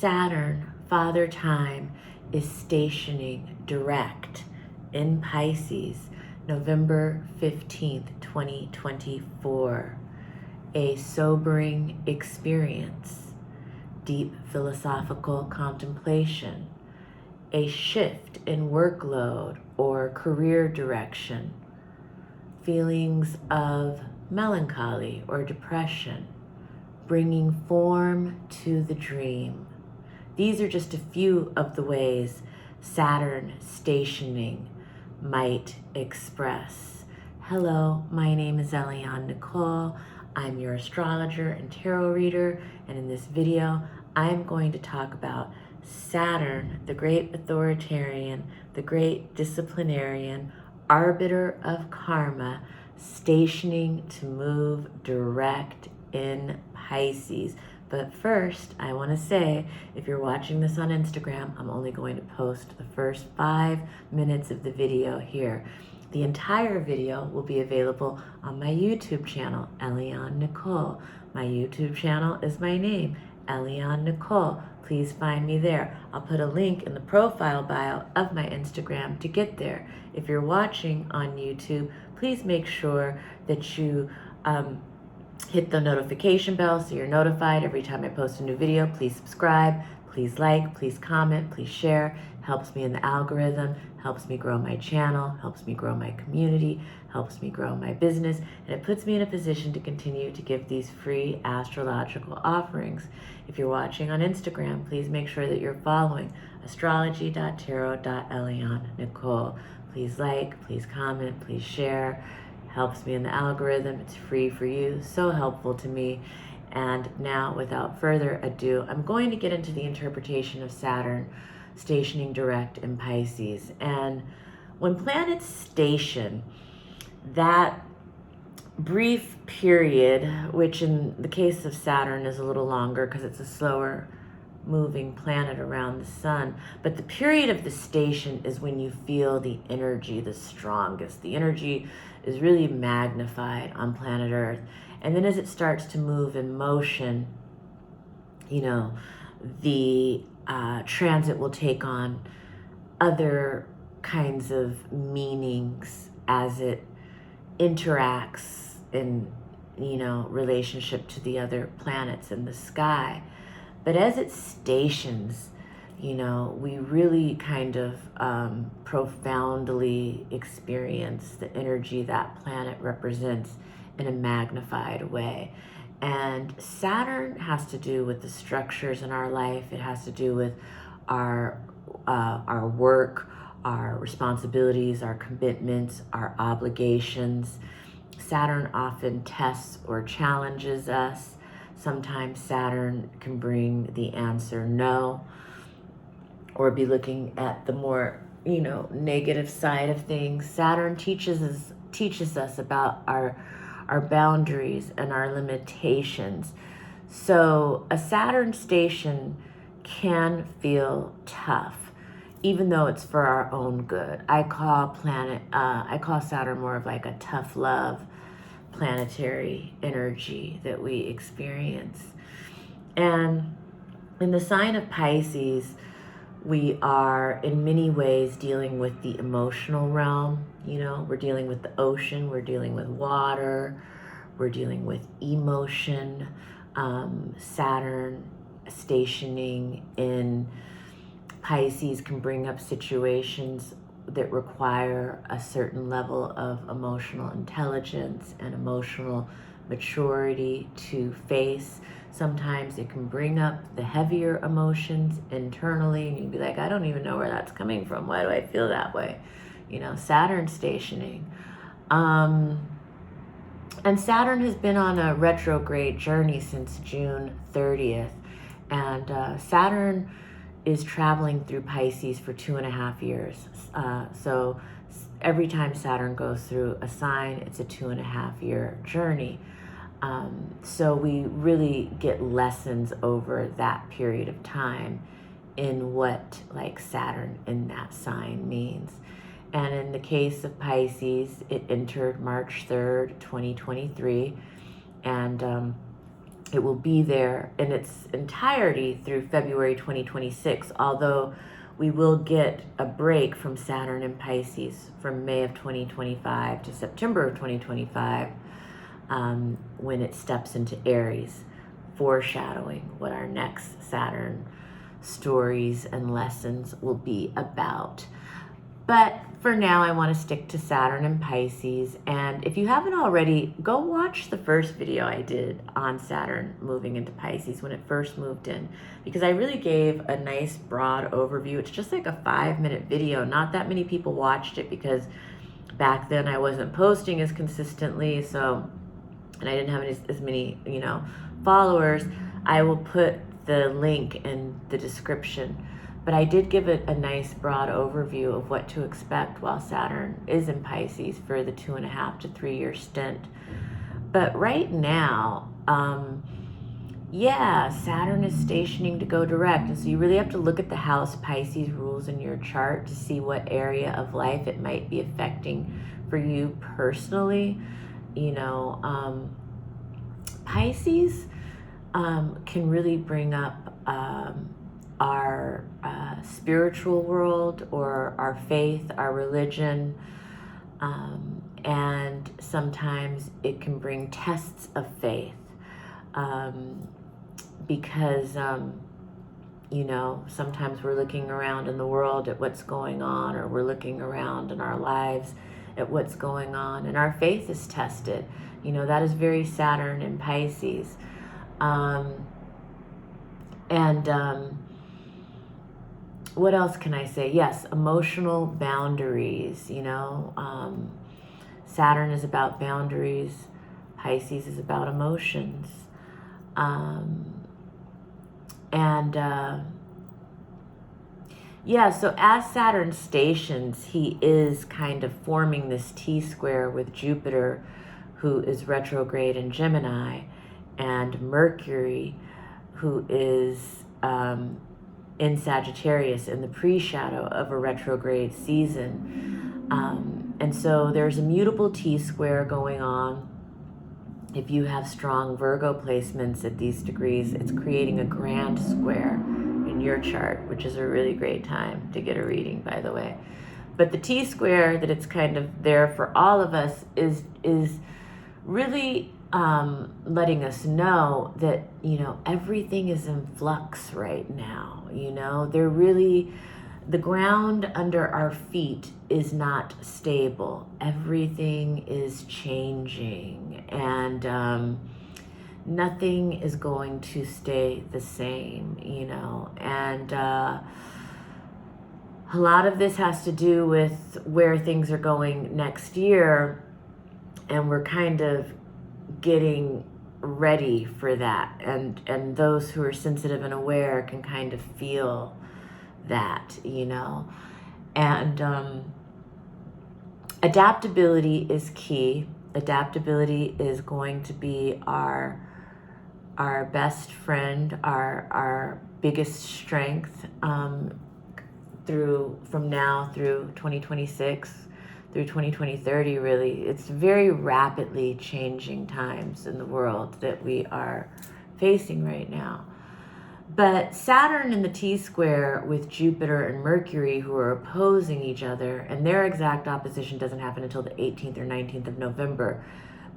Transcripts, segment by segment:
Saturn, Father Time, is stationing direct in Pisces, November 15th, 2024. A sobering experience, deep philosophical contemplation, a shift in workload or career direction, feelings of melancholy or depression, bringing form to the dream. These are just a few of the ways Saturn stationing might express. Hello, my name is Eliane Nicole. I'm your astrologer and tarot reader, and in this video, I'm going to talk about Saturn, the great authoritarian, the great disciplinarian, arbiter of karma, stationing to move direct in Pisces. But first, I want to say, if you're watching this on Instagram, I'm only going to post the first 5 minutes of the video here. The entire video will be available on my YouTube channel, Eliane Nicole. My YouTube channel is my name, Eliane Nicole. Please find me there. I'll put a link in the profile bio of my Instagram to get there. If you're watching on YouTube, please make sure that you hit the notification bell so you're notified every time I post a new video. Please subscribe, please like, please comment, please share. Helps me in the algorithm, helps me grow my channel, helps me grow my community, helps me grow my business, and it puts me in a position to continue to give these free astrological offerings. If you're watching on Instagram, please make sure that you're following astrology.tarot.Eliane Nicole. Please like, please comment, please share. Helps me in the algorithm. It's free for you, so helpful to me. And now, without further ado, I'm going to get into the interpretation of Saturn stationing direct in Pisces. And when planets station, that brief period, which in the case of Saturn is a little longer because it's a slower moving planet around the sun, but the period of the station is when you feel the energy the strongest. The energy is really magnified on planet Earth. And then as it starts to move in motion, the transit will take on other kinds of meanings as it interacts in, relationship to the other planets in the sky. But as it stations, we really kind of profoundly experience the energy that planet represents in a magnified way. And Saturn has to do with the structures in our life. It has to do with our work, our responsibilities, our commitments, our obligations. Saturn often tests or challenges us. Sometimes Saturn can bring the answer no, or be looking at the more, negative side of things. Saturn teaches us about our boundaries and our limitations. So a Saturn station can feel tough, even though it's for our own good. I call Saturn more of like a tough love planetary energy that we experience. And in the sign of Pisces, we are in many ways dealing with the emotional realm. We're dealing with the ocean, we're dealing with water, we're dealing with emotion. Saturn stationing in Pisces can bring up situations that require a certain level of emotional intelligence and emotional maturity to face. Sometimes it can bring up the heavier emotions internally, and you'd be like, I don't even know where that's coming from. Why do I feel that way? Saturn stationing. And Saturn has been on a retrograde journey since June 30th. And Saturn is traveling through Pisces for 2.5 years. So every time Saturn goes through a sign, it's a 2.5-year journey. So we really get lessons over that period of time in what Saturn in that sign means. And in the case of Pisces, it entered March 3rd, 2023. And It will be there in its entirety through February 2026, although we will get a break from Saturn in Pisces from May of 2025 to September of 2025, when it steps into Aries, foreshadowing what our next Saturn stories and lessons will be about. But for now, I want to stick to Saturn and Pisces. And if you haven't already, go watch the first video I did on Saturn moving into Pisces when it first moved in, because I really gave a nice broad overview. It's just like a 5-minute video. Not that many people watched it because back then I wasn't posting as consistently, so, and I didn't have as many, followers. I will put the link in the description. But I did give it a nice broad overview of what to expect while Saturn is in Pisces for the 2.5 to 3 year stint. But right now, Saturn is stationing to go direct. And so you really have to look at the house Pisces rules in your chart to see what area of life it might be affecting for you personally. Pisces can really bring up our spiritual world, or our faith, our religion, and sometimes it can bring tests of faith, because sometimes we're looking around in the world at what's going on, or we're looking around in our lives at what's going on, and our faith is tested. That is very Saturn in Pisces. What else can I say? Yes, emotional boundaries, Saturn is about boundaries. Pisces is about emotions. So as Saturn stations, he is kind of forming this T-square with Jupiter, who is retrograde in Gemini, and Mercury, who is in Sagittarius in the pre-shadow of a retrograde season. And so there's a mutable T-square going on. If you have strong Virgo placements at these degrees, it's creating a grand square in your chart, which is a really great time to get a reading, by the way. But the T-square that it's kind of there for all of us is really letting us know that, everything is in flux right now. The ground under our feet is not stable. Everything is changing, and nothing is going to stay the same, and a lot of this has to do with where things are going next year, and we're kind of getting ready for that, and those who are sensitive and aware can kind of feel that, and adaptability is key. Adaptability is going to be our best friend, our biggest strength, from now through 2026 through 2030, really. It's very rapidly changing times in the world that we are facing right now. But Saturn in the T-square with Jupiter and Mercury, who are opposing each other, and their exact opposition doesn't happen until the 18th or 19th of November.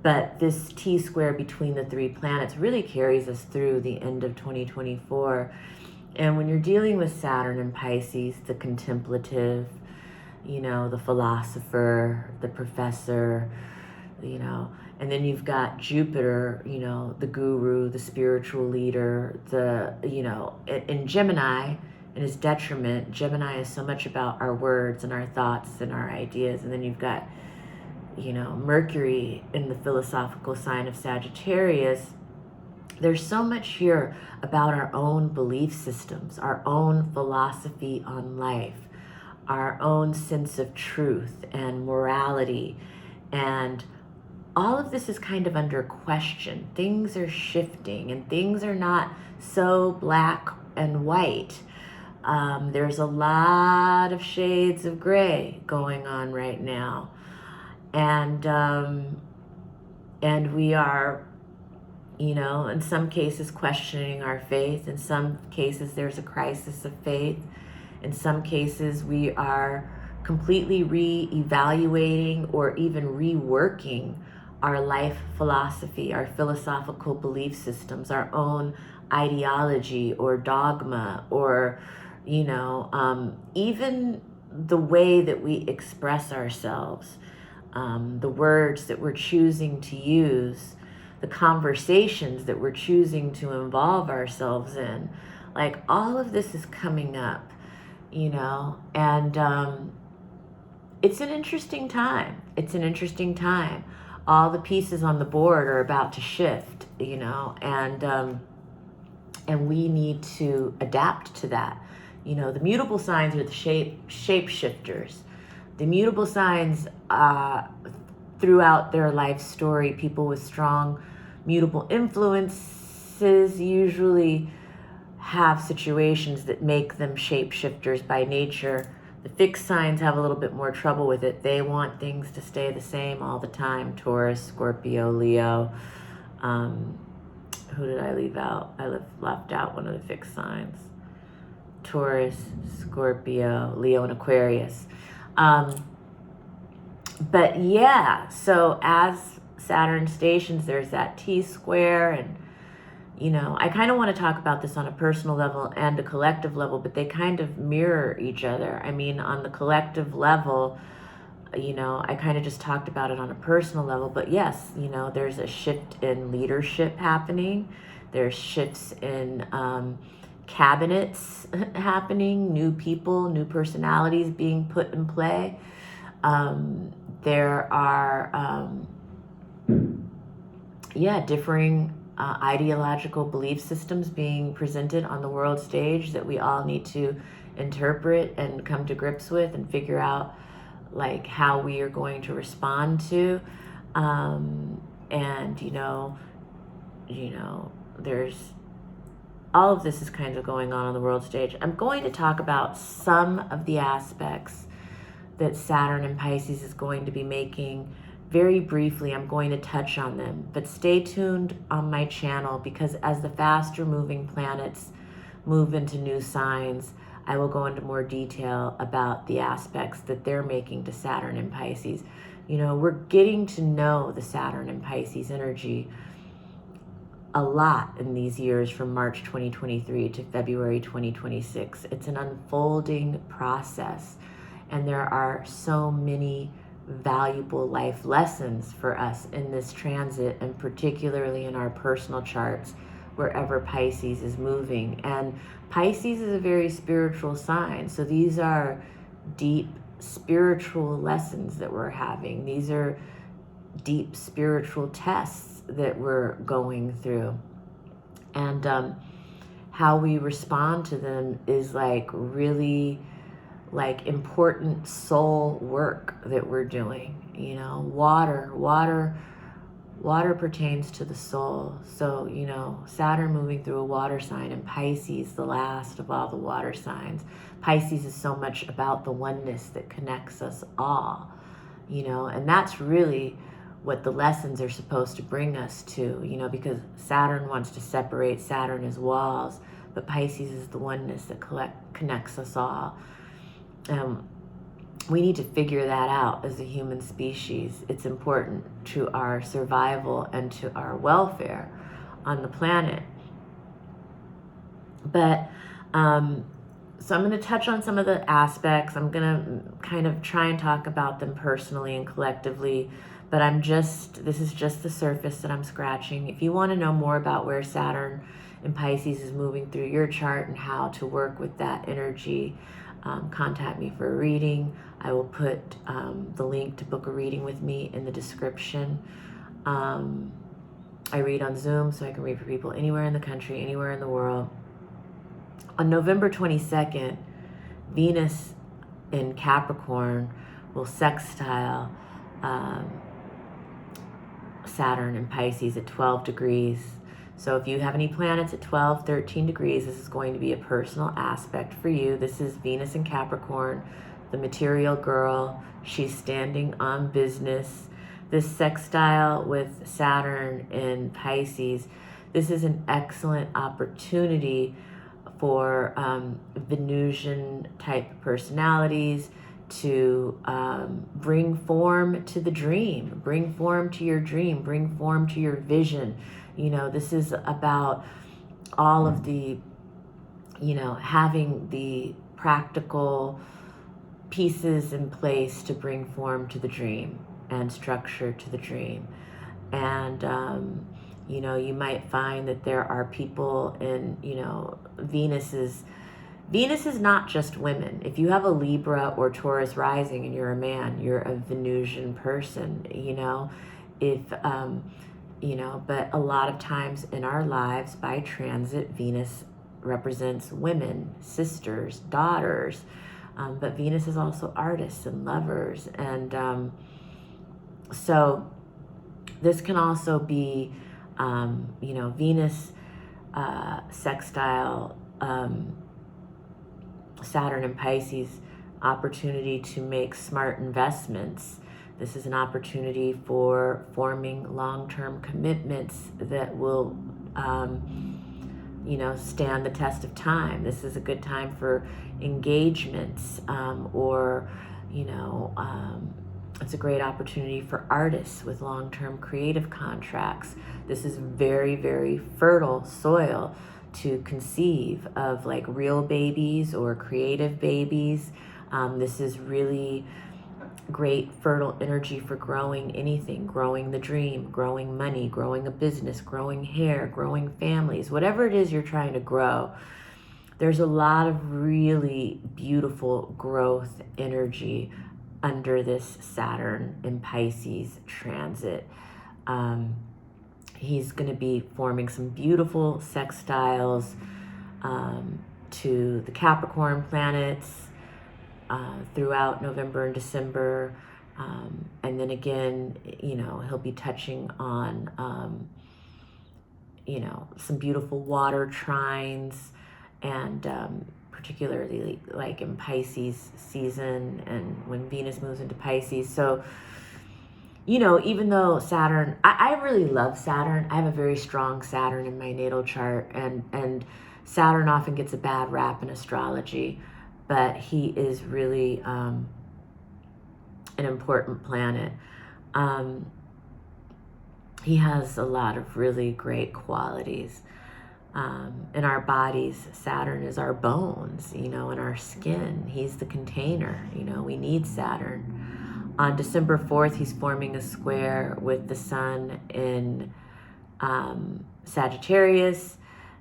But this T-square between the three planets really carries us through the end of 2024. And when you're dealing with Saturn and Pisces, the contemplative, the philosopher, the professor, and then you've got Jupiter, the guru, the spiritual leader, in Gemini, in his detriment, Gemini is so much about our words and our thoughts and our ideas. And then you've got, Mercury in the philosophical sign of Sagittarius. There's so much here about our own belief systems, our own philosophy on life, our own sense of truth and morality, and all of this is kind of under question. Things are shifting, and things are not so black and white. There's a lot of shades of gray going on right now, and we are You know, in some cases questioning our faith. In some cases there's a crisis of faith. In some cases we are completely re-evaluating or even reworking our life philosophy, our philosophical belief systems, our own ideology or dogma, or, you know, even the way that we express ourselves, the words that we're choosing to use, the conversations that we're choosing to involve ourselves in. Like, all of this is coming up, you know, and it's an interesting time. It's an interesting time. All the pieces on the board are about to shift, you know, and we need to adapt to that. You know, the mutable signs are the shapeshifters. The mutable signs, throughout their life story, people with strong mutable influences usually have situations that make them shapeshifters by nature. The fixed signs have a little bit more trouble with it. They want things to stay the same all the time. Taurus, Scorpio, Leo. Who did I leave out? I left out one of the fixed signs. Taurus, Scorpio, Leo, and Aquarius. But yeah, so as Saturn stations, there's that T-square, and, you know, I kind of want to talk about this on a personal level and a collective level, but they kind of mirror each other. I mean, on the collective level, you know, I kind of just talked about it on a personal level, but yes, you know, there's a shift in leadership happening. There's shifts in cabinets happening, new people, new personalities being put in play. There are, differing ideological belief systems being presented on the world stage that we all need to interpret and come to grips with and figure out, like, how we are going to respond to. And, you know, there's all of this is kind of going on the world stage. I'm going to talk about some of the aspects that Saturn in Pisces is going to be making very briefly. I'm going to touch on them, but stay tuned on my channel, because as the faster moving planets move into new signs, I will go into more detail about the aspects that they're making to Saturn in Pisces. You know, we're getting to know the Saturn in Pisces energy a lot in these years from March 2023 to February 2026. It's an unfolding process, and there are so many valuable life lessons for us in this transit, and particularly in our personal charts, wherever Pisces is moving. And Pisces is a very spiritual sign, so these are deep spiritual lessons that we're having. These are deep spiritual tests that we're going through, and how we respond to them is like really like important soul work that we're doing. You know, water pertains to the soul. So, you know, Saturn moving through a water sign, and Pisces, the last of all the water signs. Pisces is so much about the oneness that connects us all, you know, and that's really what the lessons are supposed to bring us to, you know, because Saturn wants to separate. Saturn is walls, but Pisces is the oneness that connects us all. We need to figure that out as a human species. It's important to our survival and to our welfare on the planet. But so I'm going to touch on some of the aspects. I'm going to kind of try and talk about them personally and collectively, but this is just the surface that I'm scratching. If you want to know more about where Saturn in Pisces is moving through your chart and how to work with that energy, contact me for a reading. I will put the link to book a reading with me in the description. I read on Zoom, so I can read for people anywhere in the country, anywhere in the world. On November 22nd, Venus in Capricorn will sextile Saturn in Pisces at 12 degrees. So if you have any planets at 12, 13 degrees, this is going to be a personal aspect for you. This is Venus in Capricorn, the material girl. She's standing on business. This sextile with Saturn in Pisces this is an excellent opportunity for Venusian type personalities to bring form to the dream, bring form to your dream, bring form to your vision. You know, this is about all of the, you know, having the practical pieces in place to bring form to the dream and structure to the dream. And you know, you might find that there are people in, you know, Venus is not just women. If you have a Libra or Taurus rising and you're a man, you're a Venusian person, you know. If you know, but a lot of times in our lives by transit, Venus represents women, sisters, daughters, but Venus is also artists and lovers. And so this can also be, you know, Venus sextile Saturn and Pisces, opportunity to make smart investments. This is an opportunity for forming long-term commitments that will, you know, stand the test of time. This is a good time for engagements, or, you know, it's a great opportunity for artists with long-term creative contracts. This is very, very fertile soil to conceive of like real babies or creative babies. This is really great fertile energy for growing anything, growing the dream, growing money, growing a business, growing hair, growing families, whatever it is you're trying to grow. There's a lot of really beautiful growth energy under this Saturn in Pisces transit. He's going to be forming some beautiful sextiles to the Capricorn planets throughout November and December. And then again, you know, he'll be touching on, you know, some beautiful water trines, and particularly like in Pisces season and when Venus moves into Pisces. So, you know, even though Saturn, I really love Saturn. I have a very strong Saturn in my natal chart, and Saturn often gets a bad rap in astrology, but he is really an important planet. He has a lot of really great qualities. In our bodies, Saturn is our bones, you know, and our skin. He's the container, you know, we need Saturn. On December 4th, he's forming a square with the sun in Sagittarius.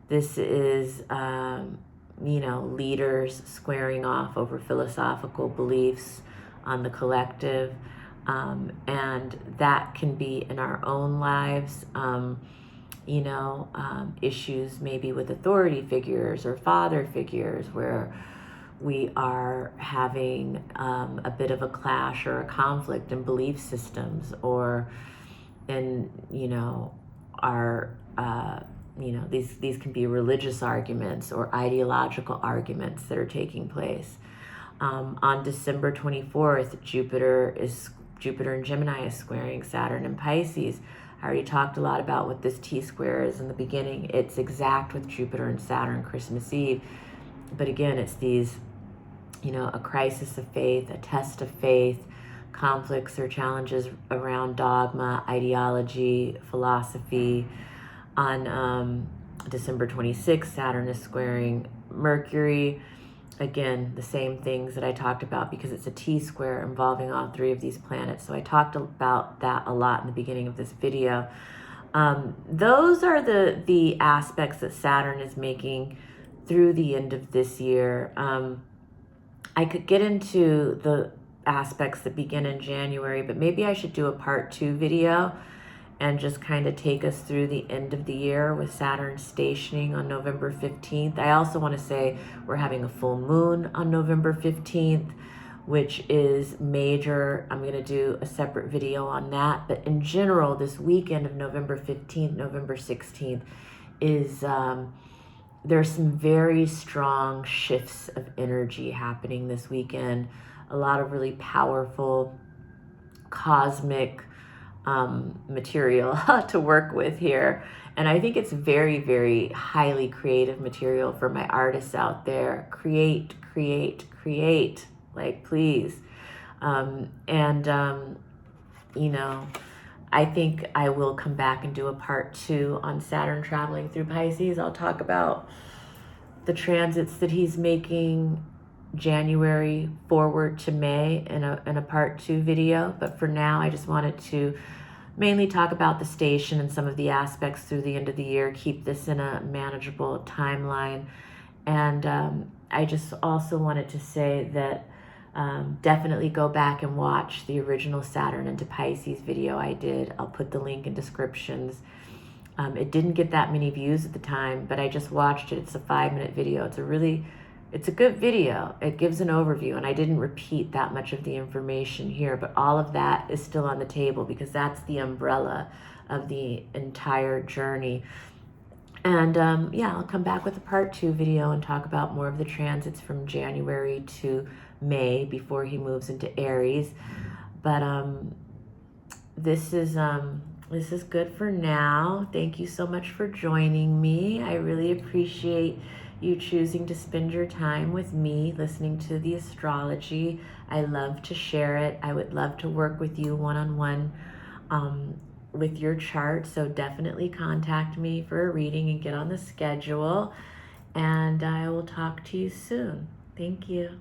This is, you know, leaders squaring off over philosophical beliefs on the collective. And that can be in our own lives, you know, issues maybe with authority figures or father figures where we are having a bit of a clash or a conflict in belief systems, or in, you know, our, you know, these can be religious arguments or ideological arguments that are taking place. On December 24th, Jupiter in Gemini is squaring Saturn in Pisces. I already talked a lot about what this T-square is in the beginning. It's exact with Jupiter and Saturn Christmas Eve. But again, it's these, you know, a crisis of faith, a test of faith, conflicts or challenges around dogma, ideology, philosophy. On December 26th, Saturn is squaring Mercury. Again, the same things that I talked about because it's a T-square involving all three of these planets. So I talked about that a lot in the beginning of this video. Those are the aspects that Saturn is making through the end of this year. I could get into the aspects that begin in January, but maybe I should do a part 2 video and just kind of take us through the end of the year with Saturn stationing on November 15th. I also want to say we're having a full moon on November 15th, which is major. I'm going to do a separate video on that. But in general, this weekend of November 15th, November 16th is, there's some very strong shifts of energy happening this weekend. A lot of really powerful cosmic material to work with here. And I think it's very, very highly creative material for my artists out there. Create, create, create. Like, please. You know, I think I will come back and do a part 2 on Saturn traveling through Pisces. I'll talk about the transits that he's making January forward to May in a part 2 video. But for now, I just wanted to mainly talk about the station and some of the aspects through the end of the year, keep this in a manageable timeline. And I just also wanted to say that definitely go back and watch the original Saturn into Pisces video I did. I'll put the link in descriptions. It didn't get that many views at the time, but I just watched it. It's a 5-minute video. It's a good video. It gives an overview, and I didn't repeat that much of the information here, but all of that is still on the table because that's the umbrella of the entire journey. And yeah, I'll come back with a part 2 video and talk about more of the transits from January to May before he moves into Aries. But this is good for now. Thank you so much for joining me. I really appreciate you choosing to spend your time with me listening to the astrology. I love to share it. I would love to work with you one-on-one with your chart, so definitely contact me for a reading and get on the schedule, and I will talk to you soon. Thank you.